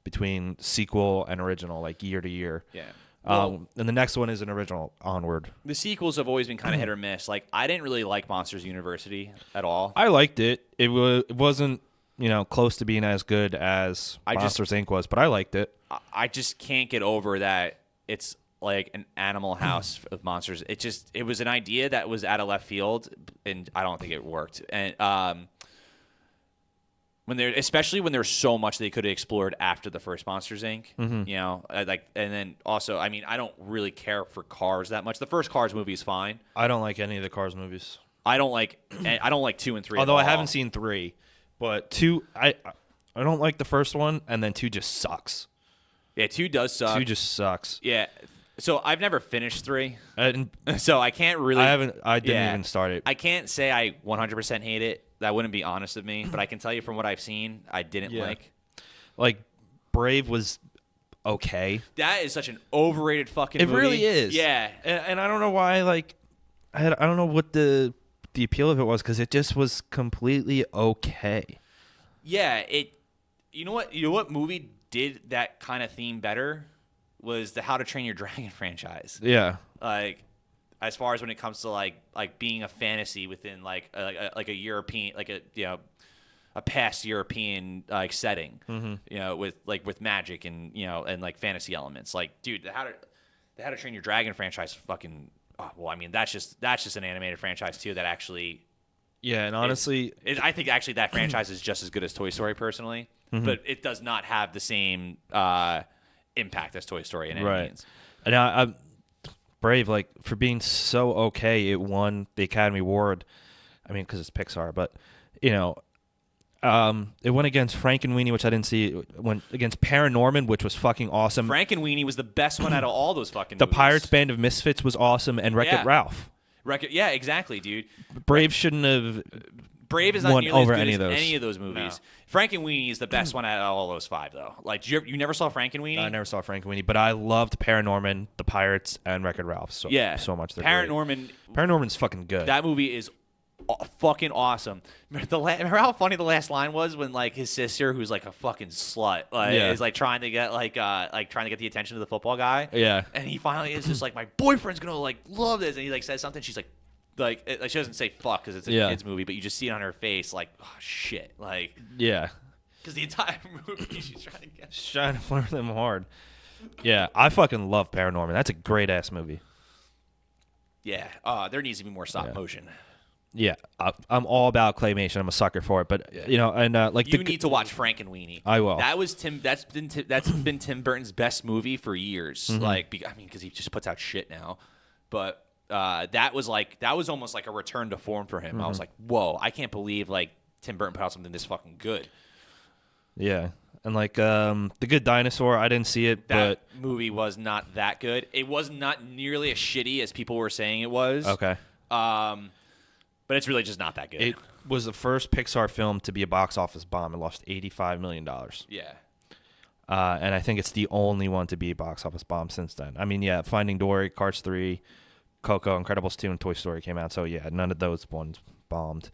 between sequel and original, like year to year. Yeah. And the next one is an original, Onward. The sequels have always been kind of hit or miss. Like I didn't really like Monsters University at all. I liked it. It wasn't close to being as good as Monsters Inc. was, but I liked it. I just can't get over that it's like an Animal House of monsters. It was an idea that was out of left field, and I don't think it worked. And especially when there's so much they could have explored after the first Monsters Inc. And then also, I mean, I don't really care for Cars that much. The first Cars movie is fine. I don't like any of the Cars movies. I don't like 2 and 3. Although I haven't seen 3, but 2, I don't like the first one, and then 2 just sucks. Yeah, 2 does suck. 2 just sucks. Yeah. So I've never finished 3. And so I can't really. I didn't even start it. I can't say I 100% hate it. That wouldn't be honest of me. But I can tell you from what I've seen, I didn't like. Like, Brave was okay. That is such an overrated fucking movie. It really is. Yeah. And I don't know why, like, I don't know what the appeal of it was, because it just was completely okay. Yeah. You know what movie did that kind of theme better? Was the How to Train Your Dragon franchise. Yeah. Like, as far as when it comes to like being a fantasy within like a European, like a a past European like setting, Mm-hmm. you know, with magic and and like fantasy elements. Like, dude, the How to Train Your Dragon franchise fucking. Oh, well, I mean, that's just an animated franchise too. That actually, Yeah, and honestly, I think actually that franchise is just as good as Toy Story personally, but it does not have the same impact as Toy Story in any right. means. And I'm Brave, like, for being so okay, it won the Academy Award. I mean, because it's Pixar, but it went against Frankenweenie, which I didn't see. It went against Paranorman, which was fucking awesome. Frankenweenie was the best one out of all those fucking the movies. Pirates Band of Misfits was awesome, and Wreck-It Yeah. Ralph. Yeah, exactly, dude. Brave shouldn't have. Brave is not won nearly over as good any as of those. any of those movies. Frankenweenie is the best one out of all those 5, though. Like, you never saw Frankenweenie? I never saw Frankenweenie, but I loved Paranorman, the Pirates, and Wreck-It Ralph so much. They're great. Paranorman's fucking good. That movie is fucking awesome. Remember how funny the last line was when like his sister, who's like a fucking slut, is like trying to get trying to get the attention of the football guy. Yeah. And he finally is just like, my boyfriend's gonna like love this, and he like says something. She's like she doesn't say fuck because it's a kids movie, but you just see it on her face like, oh shit, like Yeah. because the entire movie she's trying to get. She's trying to flirt them hard. Yeah, I fucking love Paranorman. That's a great ass movie. Yeah. There needs to be more stop motion. Yeah, I'm all about claymation. I'm a sucker for it. But like You need to watch Frankenweenie. I will. That was That's been Tim Burton's best movie for years. Like, because he just puts out shit now. But that was almost like a return to form for him. I was like, whoa, I can't believe like Tim Burton put out something this fucking good. Yeah, and like The Good Dinosaur, I didn't see it, That but movie was not that good. It was not nearly as shitty as people were saying it was. okay. But it's really just not that good. It was the first Pixar film to be a box office bomb. It lost $85 million. Yeah. And I think it's the only one to be a box office bomb since then. I mean, yeah, Finding Dory, Cars 3, Coco, Incredibles 2, and Toy Story came out. So, yeah, none of those ones bombed.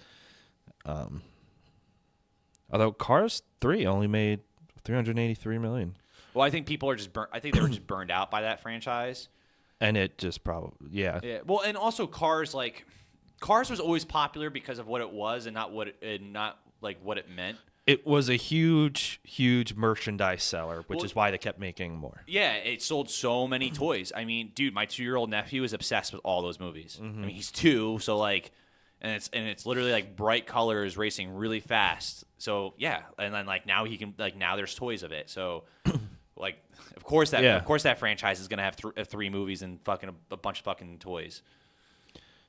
Although Cars 3 only made $383 million. Well, I think people are just I think they were just burned out by that franchise. And it just probably, yeah. Yeah. Well, and also Cars was always popular because of what it was and not what it meant. It was a huge, huge merchandise seller, which is why they kept making more. Yeah, it sold so many toys. I mean, dude, my 2-year-old nephew is obsessed with all those movies. I mean, he's 2, so like, and it's literally like bright colors racing really fast. So yeah, and then like now he can now there's toys of it. So like, of course that franchise is gonna have 3 movies and fucking a bunch of fucking toys.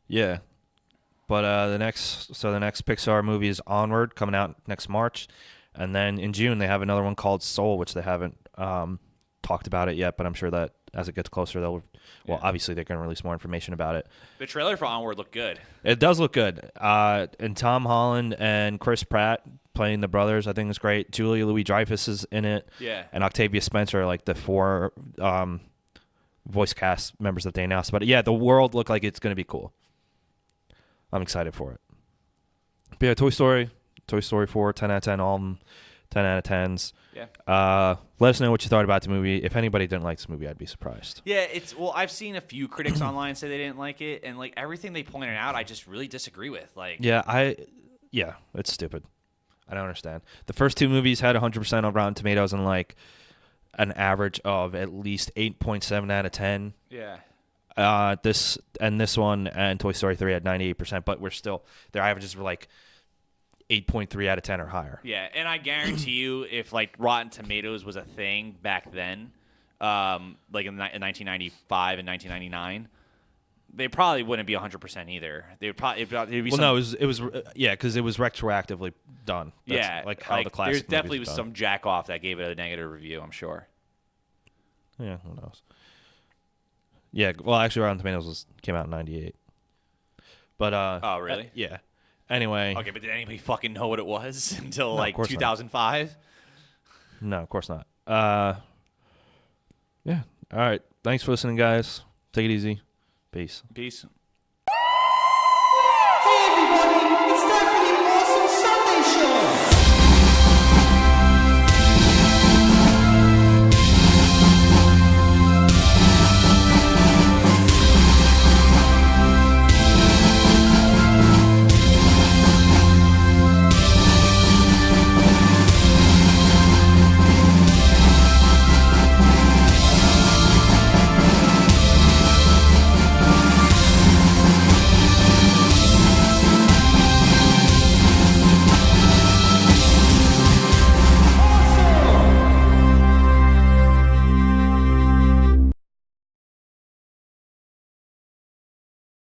Yeah. But the next Pixar movie is Onward, coming out next March, and then in June they have another one called Soul, which they haven't talked about it yet. But I'm sure that as it gets closer, obviously they're going to release more information about it. The trailer for Onward looked good. It does look good, and Tom Holland and Chris Pratt playing the brothers, I think is great. Julia Louis-Dreyfus is in it, Yeah. and Octavia Spencer are like the 4 voice cast members that they announced. But yeah, the world looked like it's going to be cool. I'm excited for it. But yeah, Toy Story 4, 10 out of 10, all of them 10 out of 10s. Yeah. Let us know what you thought about the movie. If anybody didn't like this movie, I'd be surprised. Yeah, I've seen a few critics online say they didn't like it, and like everything they pointed out, I just really disagree with. Like, Yeah, it's stupid. I don't understand. The first 2 movies had 100% on Rotten Tomatoes and like an average of at least 8.7 out of 10. yeah. This one and Toy Story 3 had 98%, but we're still, their averages were like 8.3 out of 10 or higher. Yeah, and I guarantee you, if like Rotten Tomatoes was a thing back then, like in 1995 and 1999, they probably wouldn't be 100% either. They would probably it'd be No, it was because it was retroactively done. That's like how the classic. There's definitely movies was done. some jack off that gave it a negative review. I'm sure. Yeah, who knows? Yeah, well, actually, Rotten Tomatoes came out in 98. But Oh, really? yeah. Anyway. Okay, but did anybody fucking know what it was until No, like of course not. 2005? No, of course not. Yeah. All right. Thanks for listening, guys. Take it easy. Peace. Peace.